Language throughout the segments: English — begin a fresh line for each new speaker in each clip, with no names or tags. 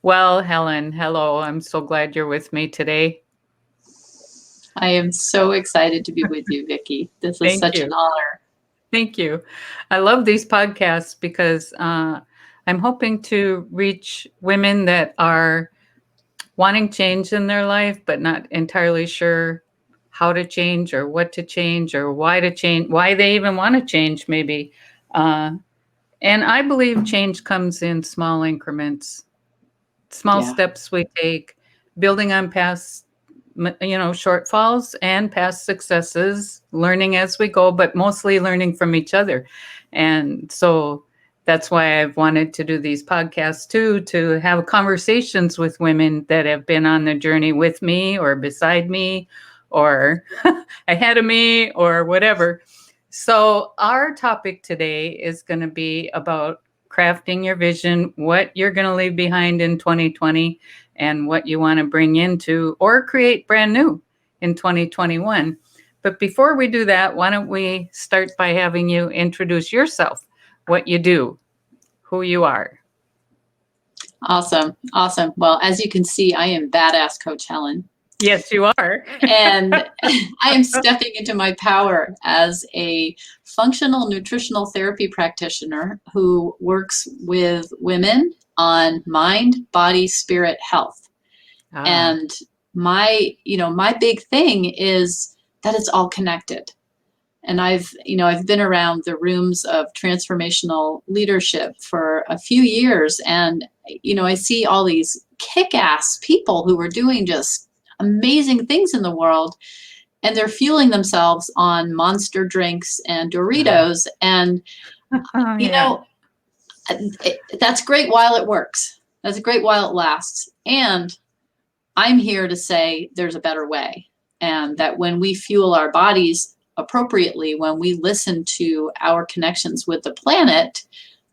Well, Helen, hello. I'm so glad you're with me today.
I am so excited to be with you, Vicki. This is
Thank
such an
you.
honor.
Thank you. I love these podcasts because I'm hoping to reach women that are wanting change in their life, but not entirely sure how to change or what to change or why to change, why they even want to change, maybe. Uh, and I believe change comes in small increments, small
Yeah.
steps we take, building on past shortfalls and past successes, learning as we go, but mostly learning from each other. And so that's why I've wanted to do these podcasts too, to have conversations with women that have been on the journey with me or beside me or ahead of me or whatever. So our topic today is going to be about crafting your vision, what you're going to leave behind in 2020, and what you want to bring into or create brand new in 2021. But before we do that, why don't we start by having you introduce yourself, what you do, who you are.
Awesome. Awesome. Well, as you can see, I am badass Coach Helen.
Yes, you are.
And I am stepping into my power as a functional nutritional therapy practitioner who works with women on mind, body, spirit, health. And my big thing is that it's all connected. And I've been around the rooms of transformational leadership for a few years, and I see all these kick-ass people who are doing just amazing things in the world, and they're fueling themselves on Monster drinks and Doritos, and
Yeah.
that's great while it works. That's great while it lasts. And I'm here to say there's a better way, and that when we fuel our bodies appropriately, when we listen to our connections with the planet,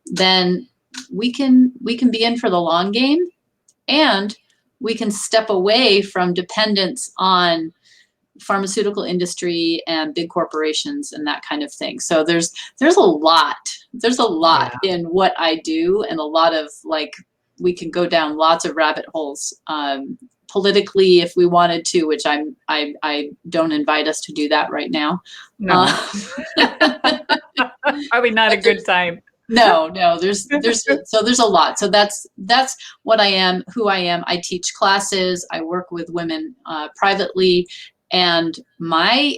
then we can be in for the long game, and we can step away from dependence on pharmaceutical industry and big corporations and that kind of thing. So there's a lot in what I do, and a lot of, like, we can go down lots of rabbit holes politically if we wanted to, which I don't invite us to do that right now.
No. Probably not a good time.
No, there's a lot. So that's what I am, who I am. I teach classes. I work with women privately, and my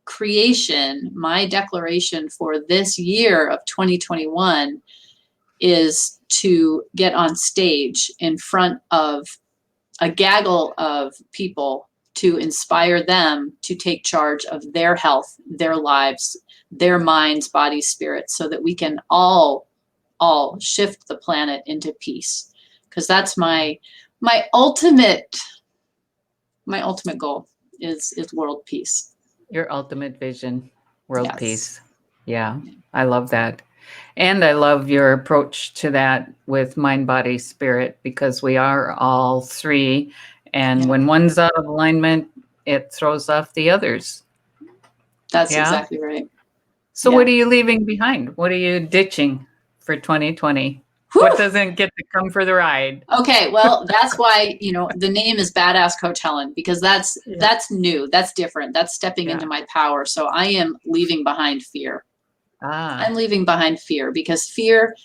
creation, my declaration for this year of 2021 is to get on stage in front of a gaggle of people to inspire them to take charge of their health, their lives, their minds, bodies, spirits, so that we can all shift the planet into peace. Because that's my ultimate goal is world peace.
Your ultimate vision, world
Yes.
peace. Yeah, I love that. And I love your approach to that with mind, body, spirit, because we are all three. And when one's out of alignment, it throws off the others.
That's exactly right.
So what are you leaving behind? What are you ditching for 2020? Whew. What doesn't get to come for the ride?
Okay, well, that's why, the name is Badass Coach Helen, because that's new, that's different, that's stepping into my power. So I am leaving behind fear. I'm leaving behind fear, because fear,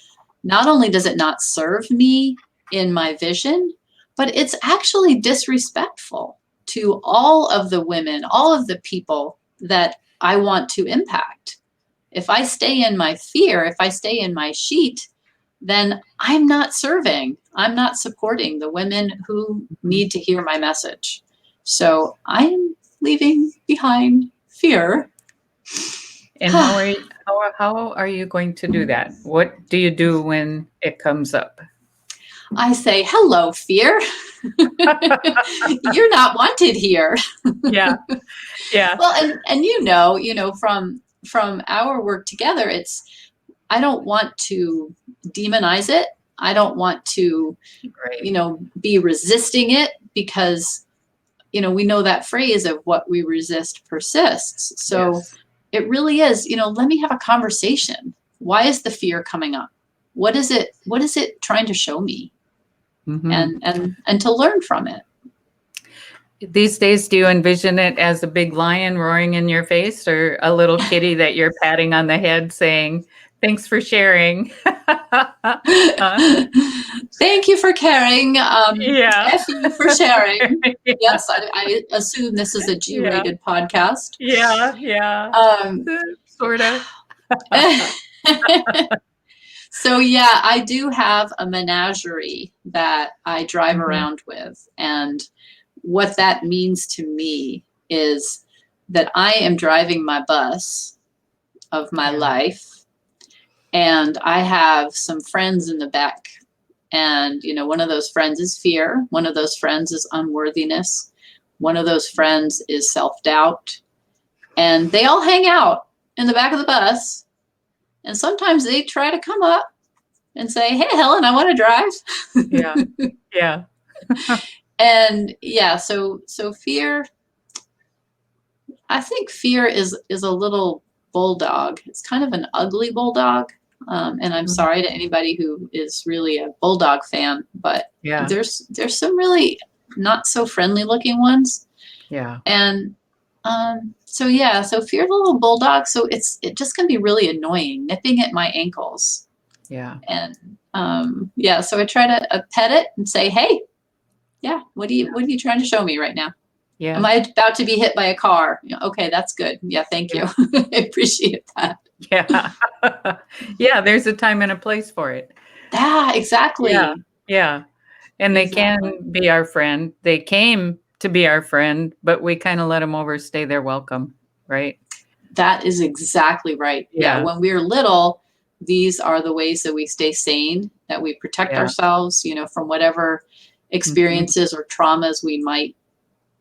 not only does it not serve me in my vision, but it's actually disrespectful to all of the women, all of the people that I want to impact. If I stay in my fear, if I stay in my sheet, then I'm not serving, I'm not supporting the women who need to hear my message. So I'm leaving behind fear.
And how are you going to do that? What do you do when it comes up?
I say, hello, fear. You're not wanted here.
Yeah.
Well, and from our work together, I don't want to demonize it. I don't want to, be resisting it, because, we know that phrase of what we resist persists. So it really is, let me have a conversation. Why is the fear coming up? What is it trying to show me?
Mm-hmm.
and to learn from it.
These days, do you envision it as a big lion roaring in your face or a little kitty that you're patting on the head saying, thanks for sharing?
Thank you for caring.
Yeah.
F you for sharing.
Yeah.
Yes, I assume this is a
Yeah.
G-rated podcast.
Yeah. Yeah.
Um,
Sort of.
So yeah, I do have a menagerie that I drive
Mm-hmm.
around with. And what that means to me is that I am driving my bus of my
Yeah.
life, and I have some friends in the back. And, one of those friends is fear. One of those friends is unworthiness. One of those friends is self-doubt. And they all hang out in the back of the bus. And sometimes they try to come up and say, hey, Helen, I want to drive.
Yeah. Yeah.
And yeah, so fear, I think fear is a little bulldog. It's kind of an ugly bulldog. And I'm sorry to anybody who is really a bulldog fan, but
Yeah.
there's some really not so friendly looking ones.
Yeah.
And so yeah, so fear's a little bulldog. So it just can be really annoying, nipping at my ankles.
Yeah.
And yeah, so I try to pet it and say, hey, yeah, what are you trying to show me right now?
Yeah.
Am I about to be hit by a car? Okay, that's good. Yeah, thank you. I appreciate that.
Yeah. Yeah. There's a time and a place for it.
Yeah, exactly.
Yeah. Yeah. And they
Exactly.
can be our friend. They came to be our friend, but we kind of let them overstay their welcome, right?
That is exactly right. Yeah,
Yeah.
when we're little, these are the ways that we stay sane, that we protect
Yeah.
ourselves, from whatever
Mhm.
experiences or traumas we might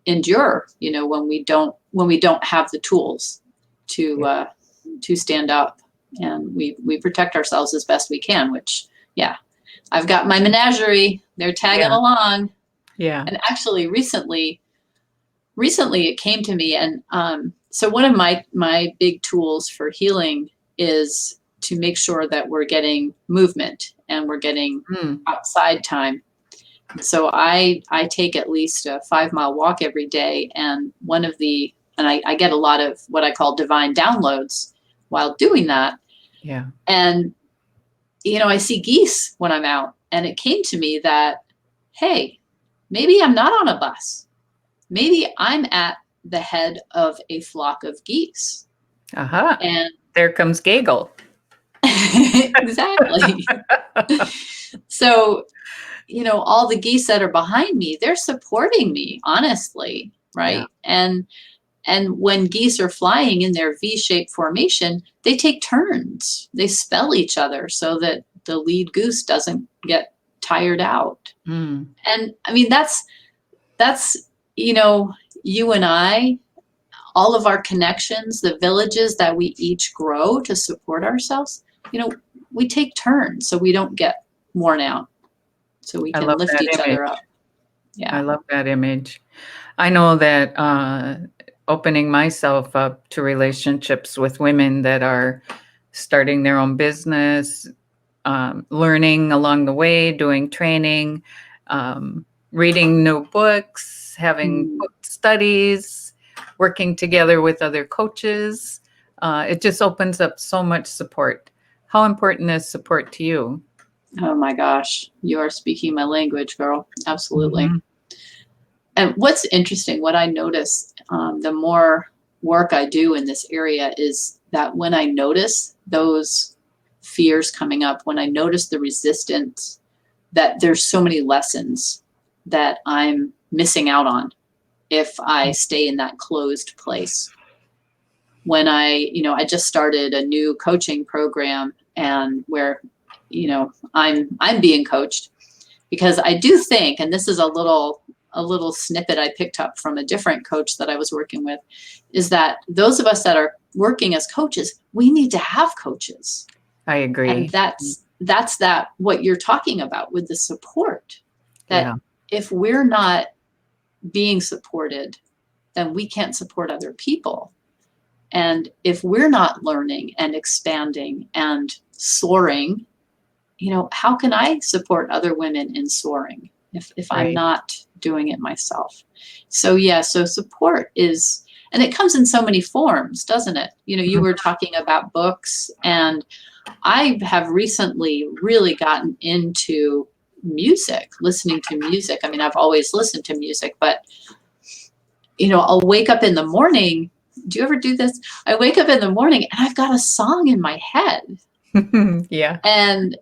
endure, when we don't have the tools to stand up, and we protect ourselves as best we can, which, yeah, I've got my menagerie, they're tagging
Yeah.
along.
Yeah.
And actually recently it came to me, and so one of my big tools for healing is to make sure that we're getting movement and we're getting
Mm.
outside time. So I take at least a 5-mile walk every day, and I get a lot of what I call divine downloads while doing that.
Yeah.
And I see geese when I'm out, and it came to me that, hey, maybe I'm not on a bus. Maybe I'm at the head of a flock of geese.
Aha.
And
There comes Gaggle.
exactly. So, all the geese that are behind me, they're supporting me, honestly, right?
Yeah.
And when geese are flying in their V-shaped formation, they take turns. They spell each other so that the lead goose doesn't get tired out.
Mm.
And I mean, that's you and I, all of our connections, the villages that we each grow to support ourselves, we take turns so we don't get worn out, so we
I
can
love
lift
that
each
image.
other up. Yeah.
I love that image. I know that opening myself up to relationships with women that are starting their own business, learning along the way, doing training, reading new books, having book studies, working together with other coaches. It just opens up so much support. How important is support to you?
Oh my gosh, you are speaking my language, girl. Absolutely.
Mm-hmm.
And what's interesting, what I notice, the more work I do in this area, is that when I notice those fears coming up, when I notice the resistance, that there's so many lessons that I'm missing out on if I stay in that closed place. When I just started a new coaching program, and where, I'm being coached, because I do think, and this is a little snippet I picked up from a different coach that I was working with, is that those of us that are working as coaches, we need to have coaches.
I agree.
And that's what you're talking about with the support, that if we're not being supported, then we can't support other people. And if we're not learning and expanding and soaring, how can I support other women in soaring if I'm
Right.
not doing it myself? So so support is, and it comes in so many forms, doesn't it? You
Mhm.
were talking about books, and I have recently really gotten into music, listening to music. I mean, I've always listened to music, but I'll wake up in the morning. Do you ever do this? I wake up in the morning and I've got a song in my head.
Yeah.
And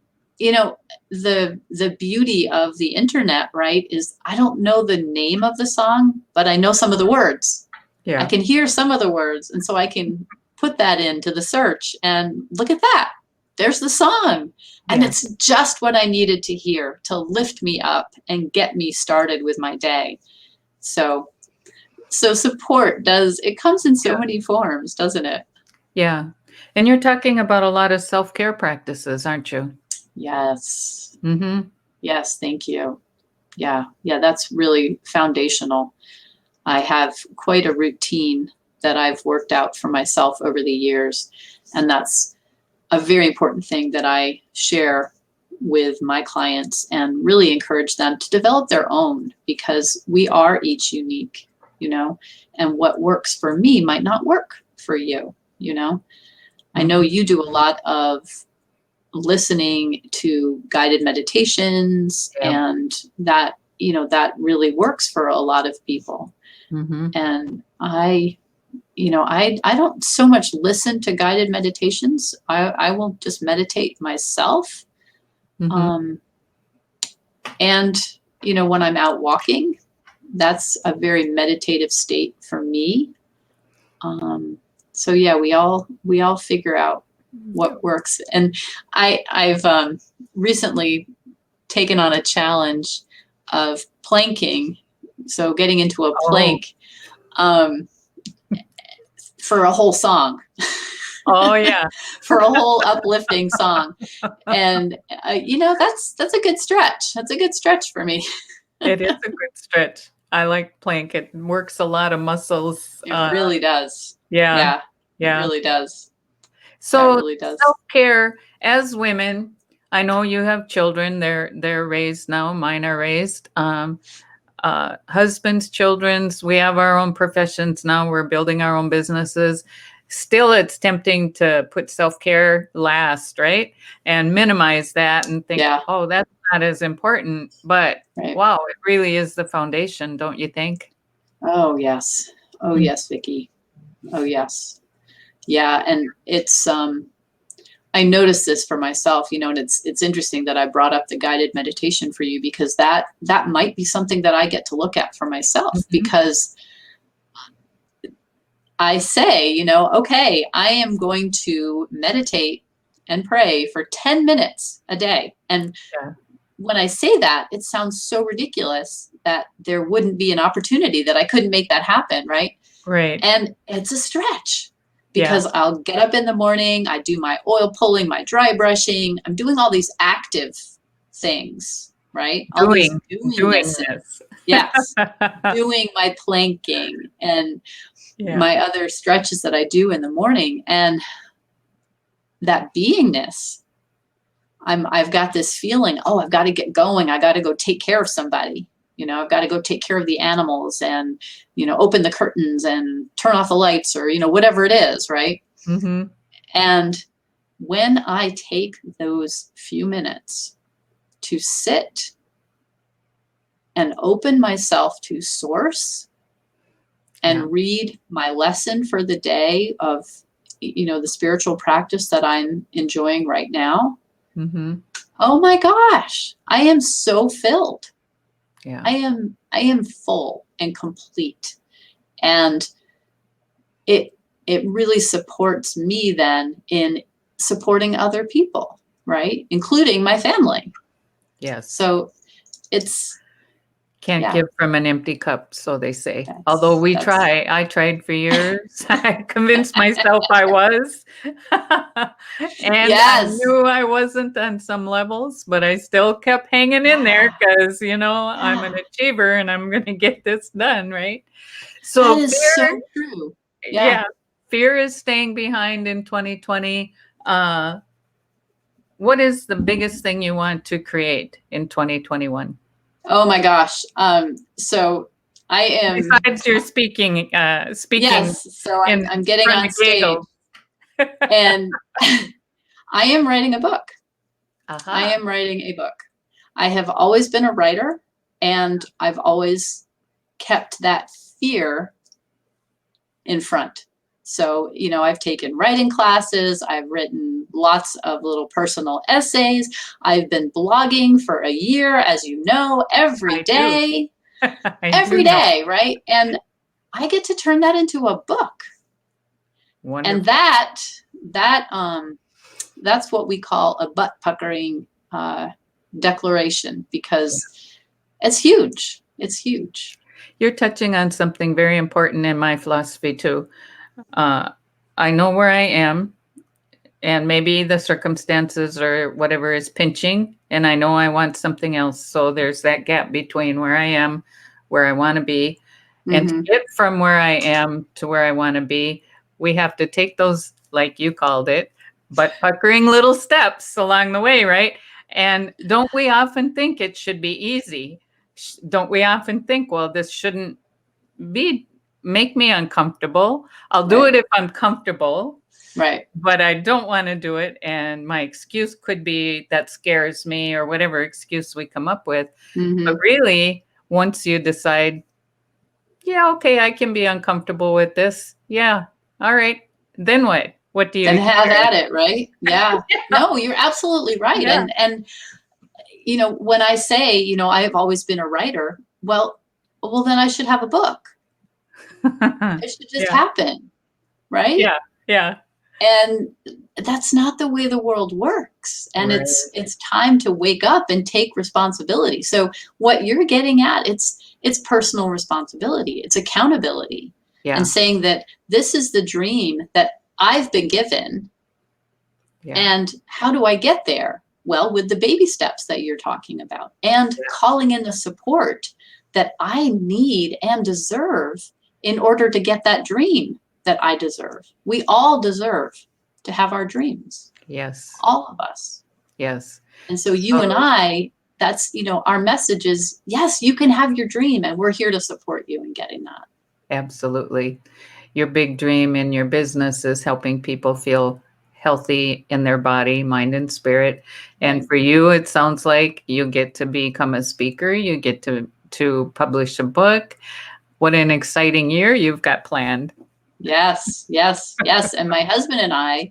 the beauty of the internet, right, is I don't know the name of the song, but I know some of the words. I
Yeah.
can hear some of the words, and so I can put that into the search and look at that. There's the song. And
Yeah.
it's just what I needed to hear to lift me up and get me started with my day. So support it comes in so
Yeah.
many forms, doesn't it?
Yeah. And you're talking about a lot of self-care practices, aren't you?
Yes.
Mm-hmm.
Yes, thank you. Yeah, that's really foundational. I have quite a routine that I've worked out for myself over the years, and that's a very important thing that I share with my clients and really encourage them to develop their own, because we are each unique, and what works for me might not work for you, I know
Mm-hmm.
you do a lot of listening to guided meditations,
Yeah.
and that really works for a lot of people.
Mm-hmm.
And I don't so much listen to guided meditations. I will just meditate myself.
Mm-hmm.
um, and when I'm out walking, that's a very meditative state for me. So we all figure out what works. And I've recently taken on a challenge of planking, so getting into a
Oh.
plank, um, for a whole song,
Oh, yeah.
for a whole uplifting song. And that's a good stretch. That's a good stretch for me.
It is a good stretch. I like plank. It works a lot of muscles.
It really does.
Yeah.
Yeah, it
Yeah.
really does. Yeah, it
So
really does.
self-care as women, I know you have children. They're raised now. Mine are raised. Husbands, children's. We have our own professions now. We're building our own businesses. Still, it's tempting to put self-care last, right? And minimize that and think,
Yeah,
oh, that's not as important. But
right.
wow, it really is the foundation, don't you think?
Oh yes. Oh
Mm.
yes, Vicky. Oh yes. Yeah, and it's I noticed this for myself, and it's interesting that I brought up the guided meditation for you, because that might be something that I get to look at for myself,
Mhm.
because I say, okay, I am going to meditate and pray for 10 minutes a day. And
Yeah.
when I say that, it sounds so ridiculous that there wouldn't be an opportunity that I couldn't make that happen, right?
Right.
And it's a stretch,
Yeah.
because I'll get up in the morning, I do my oil pulling, my dry brushing, I'm doing all these active things, right? All these
Doing
doingness.
this.
Yes, doing my planking and
Yeah.
my other stretches that I do in the morning. And that beingness, I've got this feeling, oh, I've got to get going. I got to go take care of somebody. I've got to go take care of the animals and, open the curtains and turn off the lights, or, whatever it is, right?
Mhm.
And when I take those few minutes to sit and open myself to source
Yeah.
and read my lesson for the day of, the spiritual practice that I'm enjoying right now,
Mhm.
oh my gosh, I am so filled.
Yeah.
I am full and complete. And it really supports me then in supporting other people, right? Including my family.
Yes.
So it's
Can't
yeah,
give from an empty cup, so they say. Although we
that's
try. I tried for years. I convinced myself I was. And I
yes.
knew I wasn't on some levels, but I still kept hanging in there
Yeah.
because, I'm an
Yeah.
achiever and I'm gonna get this done, right?
That
So
is so
fear,
true. Yeah.
yeah, fear is staying behind in 2020. Uh what is the biggest thing you want to create in 2021?
Oh my gosh. So I am,
Besides your speaking
yes, so
in
I'm getting
front
on
of
stage
Diego.
and I am writing a book. I
Aha.
am writing a book. I have always been a writer, and I've always kept that fear in front. So, I've taken writing classes, I've written lots of little personal essays, I've been blogging for a year, as you know, every
I do.
day,
I do
every
know.
day, right? And I get to turn that into a book. And
Wonderful.
that's what we call a butt puckering declaration, because it's huge. It's huge.
You're touching on something very important in my philosophy too. I know where I am, and maybe the circumstances or whatever is pinching, and I know I want something else. So there's that gap between where I am, where I want to be, and to
Mm-hmm.
get from where I am to where I want to be, we have to take those, like you called it, butt puckering little steps along the way, right? And don't we often think it should be easy? Don't we often think, well, this shouldn't be make me uncomfortable. I'll do
Right.
it if I'm comfortable,
Right.
but I don't want to do it. And my excuse could be that scares me or whatever excuse we come up with. But
Mm-hmm.
really, once you decide, yeah, okay, I can be uncomfortable with this. Yeah. All right. Then what? What do you
Then have
experience?
at it, right? Yeah. No, you're absolutely right.
Yeah.
And when I say, I have always been a writer, well then I should have a book. It should just
Yeah.
happen, right?
Yeah. Yeah.
And that's not the way the world works. And
Right.
it's time to wake up and take responsibility. So what you're getting at, it's personal responsibility, it's accountability, and
Yeah.
saying that this is the dream that I've been given.
Yeah.
And how do I get there? Well, with the baby steps that you're talking about, and calling in the support that I need and deserve in order to get that dream that I deserve. We all deserve to have our dreams,
Yes.
all of us.
Yes.
And so you and I, that's, our message is, yes, you can have your dream, and we're here to support you in getting that.
Absolutely. Your big dream in your business is helping people feel healthy in their body, mind, and spirit. And
Right.
for you, it sounds like you get to become a speaker. You get to publish a book. What an exciting year you've got planned.
Yes, yes, yes. And my husband and I,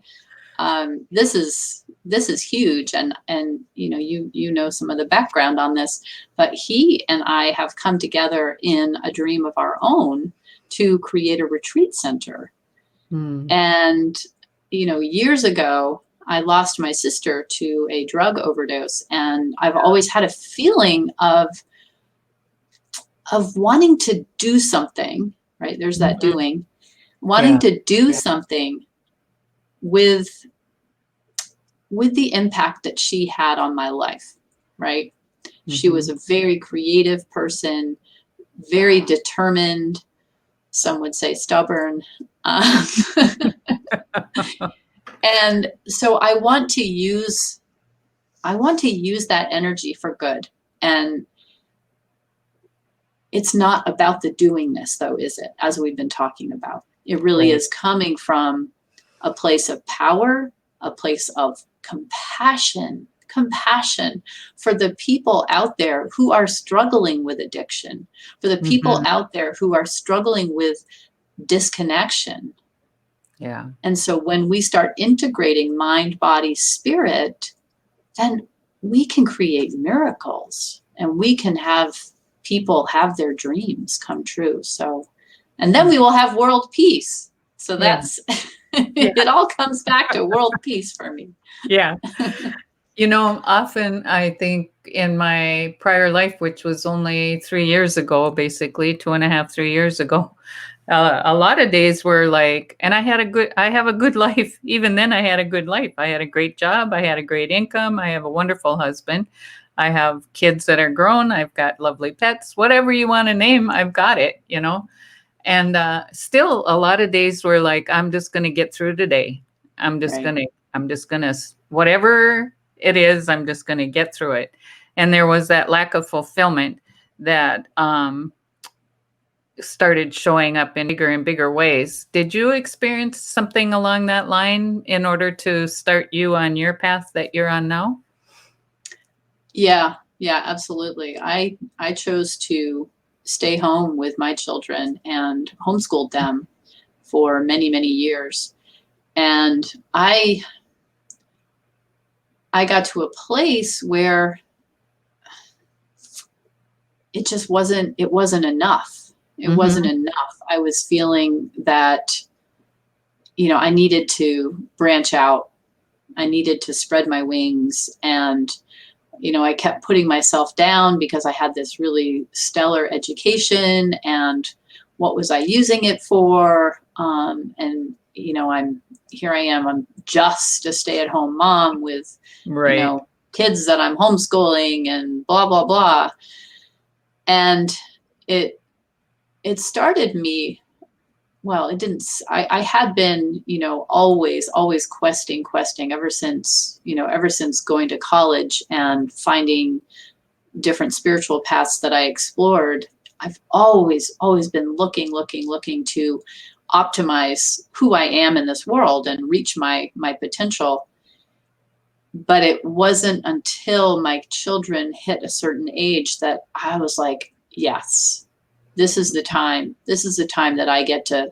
this is huge, and you know some of the background on this, but he and I have come together in a dream of our own to create a retreat center. And years ago I lost my sister to a drug overdose, and I've always had a feeling of wanting to do something, right? There's that doing, wanting to do something with the impact that she had on my life, right? She was a very creative person, very determined, some would say stubborn. And so I want to use that energy for good. And it's not about the doingness, though, is it? As we've been talking about, it really is coming from a place of power, a place of compassion for the people out there who are struggling with addiction, for the people out there who are struggling with disconnection.
Yeah.
And so when we start integrating mind, body, spirit, then we can create miracles, and we can have people have their dreams come true. So, and then we will have world peace. So that's, it all comes back to world peace for me.
Yeah. Often I think in my prior life, which was only 3 years ago, basically 2.5, 3 years ago, a lot of days were like, and I have a good life. Even then I had a good life. I had a great job. I had a great income. I have a wonderful husband. I have kids that are grown. I've got lovely pets, whatever you want to name, I've got it, And still a lot of days were like, I'm just going to get through today. I'm just going to, whatever it is. I'm just going to get through it. And there was that lack of fulfillment that started showing up in bigger and bigger ways. Did you experience something along that line in order to start you on your path that you're on now?
Yeah, absolutely. I chose to stay home with my children and homeschooled them for many, many years. And I got to a place where it just wasn't enough. It wasn't enough. I was feeling that, I needed to branch out. I needed to spread my wings. And, I kept putting myself down because I had this really stellar education, and what was I using it for? And, I'm just a stay-at-home mom with,
Right.
kids that I'm homeschooling and blah, blah, blah. And it started me, well, it didn't, I had been, always questing ever since going to college and finding different spiritual paths that I explored. I've always been looking to optimize who I am in this world and reach my potential. But it wasn't until my children hit a certain age that I was like, yes, this is the time. This is the time that I get to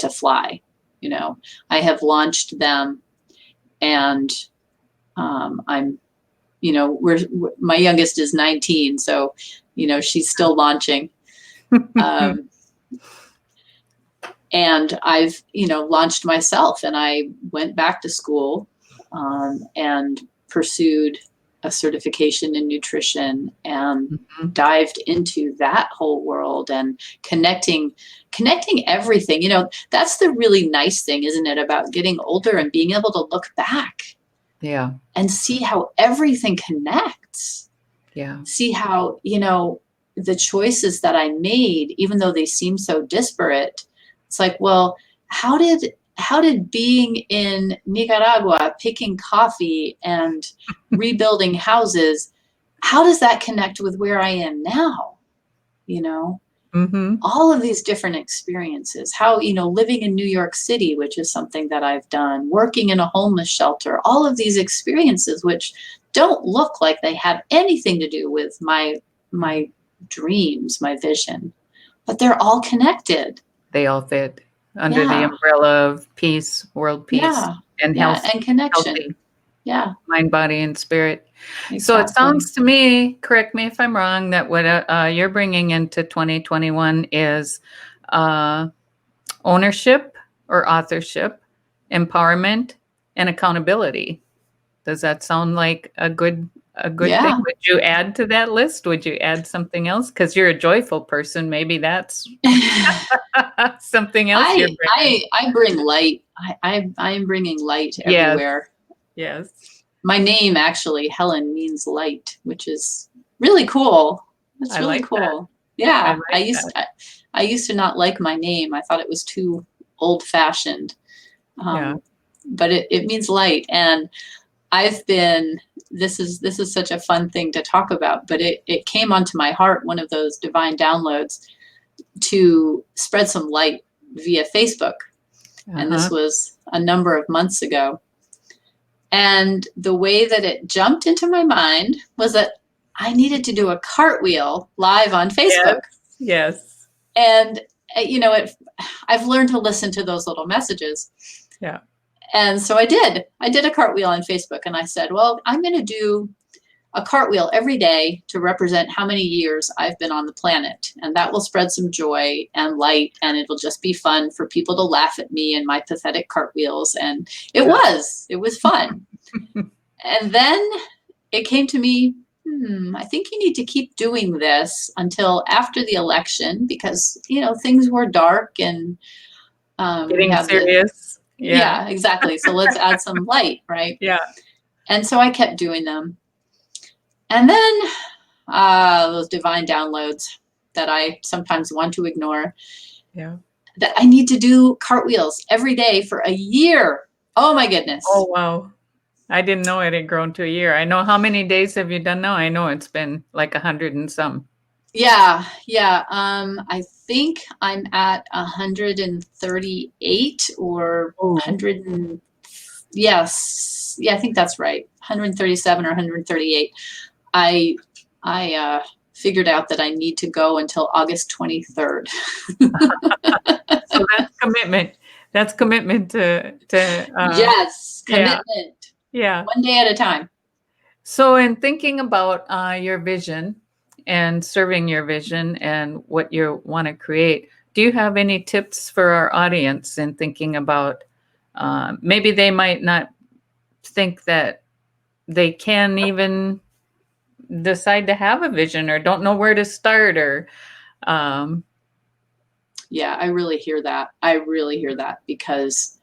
fly. I have launched them, and I'm, my youngest is 19, so she's still launching. And I've launched myself, and I went back to school and pursued a certification in nutrition and dived into that whole world and connecting everything. That's the really nice thing, isn't it, about getting older and being able to look back and see how everything connects. See how, the choices that I made, even though they seem so disparate, it's like, well, how did being in Nicaragua, picking coffee and rebuilding houses, how does that connect with where I am now? All of these different experiences, how, living in New York City, which is something that I've done, working in a homeless shelter, all of these experiences, which don't look like they have anything to do with my dreams, my vision, but they're all connected.
They all fit under the umbrella of peace, world peace, and health
and connection.
Healthy. Mind, body, and spirit.
Exactly.
So it sounds to me, correct me if I'm wrong, that what you're bringing into 2021 is ownership or authorship, empowerment, and accountability. Does that sound like a good thing? Would you add to that list? Would you add something else? Because you're a joyful person. Maybe that's something else you're bringing.
I bring light. I am bringing light everywhere.
Yes.
My name, actually, Helen, means light, which is really cool. It's really cool. That. Yeah. I used to not like my name. I thought it was too old-fashioned. But it means light. And I've been, this is such a fun thing to talk about, but it came onto my heart, one of those divine downloads, to spread some light via Facebook. And this was a number of months ago. And the way that it jumped into my mind was that I needed to do a cartwheel live on Facebook.
Yes.
And, I've learned to listen to those little messages.
Yeah.
And so I did a cartwheel on Facebook, and I said, well, I'm going to do a cartwheel every day to represent how many years I've been on the planet. And that will spread some joy and light, and it'll just be fun for people to laugh at me and my pathetic cartwheels. And it was fun. And then it came to me, I think you need to keep doing this until after the election, because, things were dark and
getting serious.
Yeah, exactly. So let's add some light, right?
Yeah.
And so I kept doing them. And then those divine downloads that I sometimes want to ignore.
Yeah.
That I need to do cartwheels every day for a year. Oh my goodness.
Oh, wow. I didn't know it had grown to a year. I know how many days have you done now? I know it's been like 100 and some.
Yeah. I think I'm at 138 or
Oh,
100 and yes. Yeah, I think that's right. 137 or 138. I figured out that I need to go until August 23rd.
so that's commitment. That's commitment
Yes,
yeah,
commitment.
yeah.
One day at a time.
So in thinking about your vision and serving your vision and what you want to create, do you have any tips for our audience in thinking about maybe they might not think that they can even decide to have a vision or don't know where to start or um,
Yeah, I really hear that. I really hear that because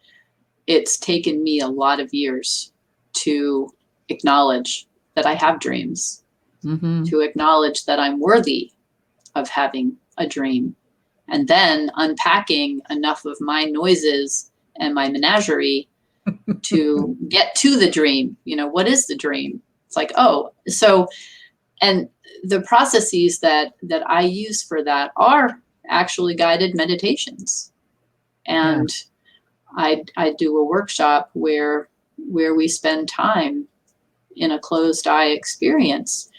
it's taken me a lot of years to acknowledge that I have dreams,
mhm.
to acknowledge that I'm worthy of having a dream, and then unpacking enough of my noises and my menagerie to get to the dream. What is the dream? It's like, oh, so, and the processes that I use for that are actually guided meditations.
Yeah,
And I do a workshop where we spend time in a closed eye experience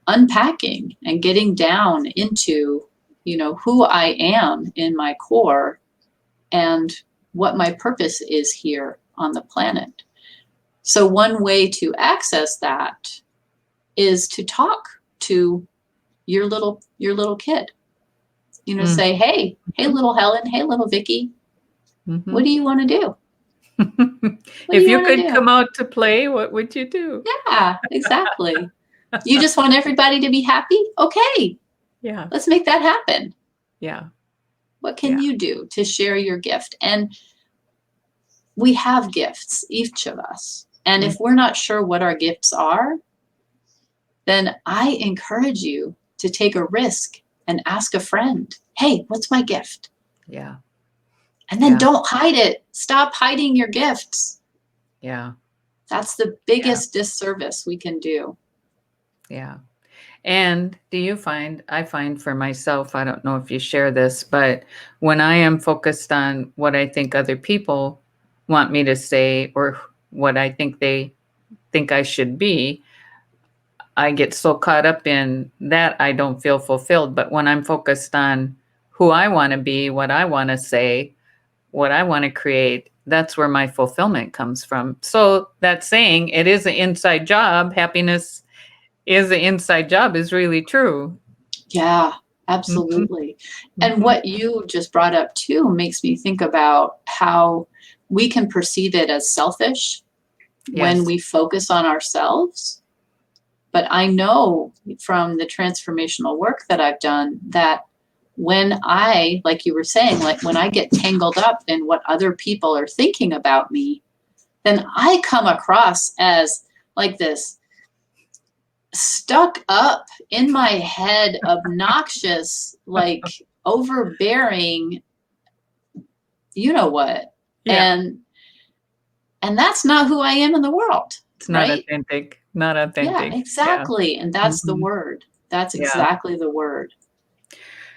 unpacking and getting down into who I am in my core and what my purpose is here on the planet. So one way to access that is to talk to your little kid.
mm.
Say, hey little Helen, hey little Vicky, what
Mhm.
do you want to do? What do
If
you
you
want to
could
do?
come out to play, what would you do?
Yeah, exactly. You just want everybody to be happy? Okay,
Yeah,
let's make that happen.
yeah,
What
yeah.
can you do to share your gift? And we have gifts, each of us. And
Mm,
if we're not sure what our gifts are, then I encourage you to take a risk and ask a friend, hey, what's my gift?
yeah,
And then
yeah,
don't hide it. Stop hiding your gifts.
yeah,
That's the
yeah,
biggest disservice we can do.
yeah. And do you find, I find for myself, I don't know if you share this, but when I am focused on what I think other people want me to say or what I think they think I should be, I get so caught up in that I don't feel fulfilled. But when I'm focused on who I want to be, what I want to say, what I want to create, that's where my fulfillment comes from. So that saying, it is an inside job, happiness is an inside job is really true.
Yeah,
Mhm,
absolutely. And
mhm.
what you just brought up too makes me think about how we can perceive it as selfish when
Yes.
we focus on ourselves. But I know from the transformational work that I've done that when I, like you were saying, like when I get tangled up in what other people are thinking about me, then I come across as like this stuck up in my head, obnoxious, like overbearing, you know what?
Yeah.
And that's not who I am in the world,
It's not
right?
authentic. Not
Yeah,
authentic. Yeah.
exactly. And that's the
Mhm.
word. That's
Yeah.
exactly the word.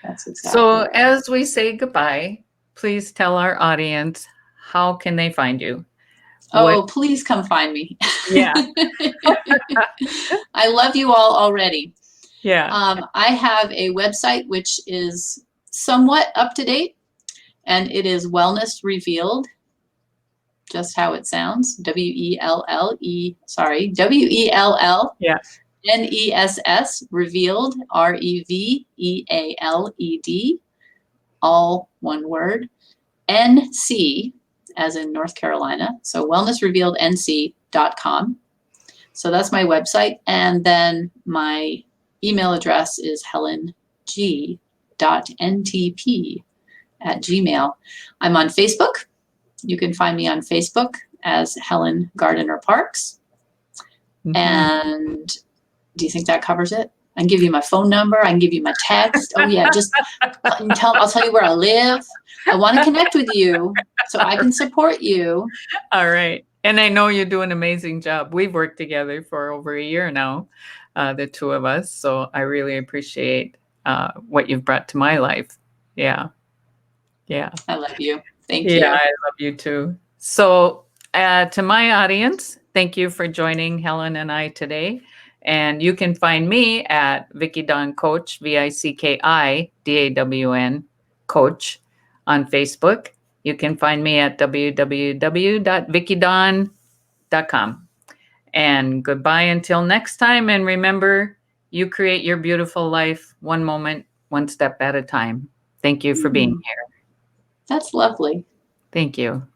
That's exactly
So
the word.
as we say goodbye, please tell our audience how can they find you? What
Oh, please come find me.
yeah.
I love you all already.
Yeah.
I have a website which is somewhat up to date, and it is Wellness Revealed, just how it sounds.
Yeah.
WELLNESS, Revealed, REVEALED, all one word. NC, as in North Carolina. So wellnessrevealednc.com. So that's my website. And then my email address is heleng.ntp@gmail. I'm on Facebook. You can find me on Facebook as Helen Gardiner-Parks.
Mhm.
And do you think that covers it? I can give you my phone number. I can give you my text. Oh yeah, just I'll tell you where I live. I want to connect with you so I can support you.
All right. And I know you do an amazing job. We've worked together for over a year now, the two of us. So I really appreciate what you've brought to my life. Yeah. Yeah.
I love you. Thank
Yeah,
you.
I love you too. So, to my audience, thank you for joining Helen and I today. And you can find me at Vicky Dawn Coach, VICKIDAWN Coach on Facebook. You can find me at www.vickydawn.com. And goodbye until next time. And remember, you create your beautiful life one moment, one step at a time. Thank you for being here.
That's lovely.
Thank you.